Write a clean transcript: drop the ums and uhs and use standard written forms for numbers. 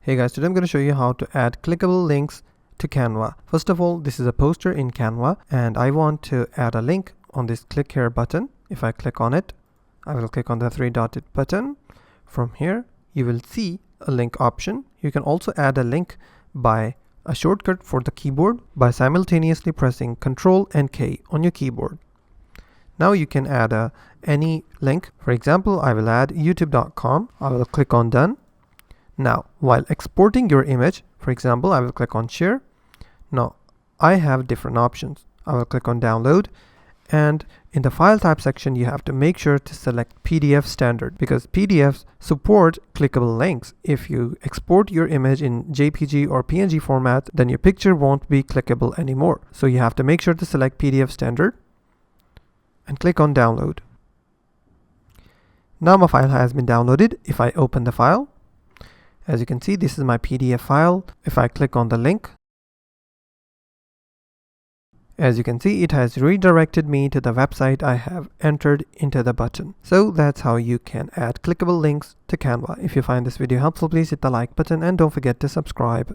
Hey guys, today I'm going to show you how to add clickable links to Canva. First of all, this is a poster in Canva and I want to add a link on this click here button. If I click on it, I will click on the three dotted button. From here, you will see a link option. You can also add a link by a shortcut for the keyboard by simultaneously pressing Ctrl and K on your keyboard. Now you can add any link. For example, I will add youtube.com. I will click on done. Now, while exporting your image, for example, I will click on share. Now, I have different options. I will click on download, and in the file type section, you have to make sure to select PDF standard because PDFs support clickable links. If you export your image in JPG or PNG format, then your picture won't be clickable anymore. So you have to make sure to select PDF standard and click on download. Now my file has been downloaded. If I open the file, as you can see, this is my PDF file. If I click on the link, as you can see, it has redirected me to the website I have entered into the button. So that's how you can add clickable links to Canva. If you find this video helpful, please hit the like button and don't forget to subscribe.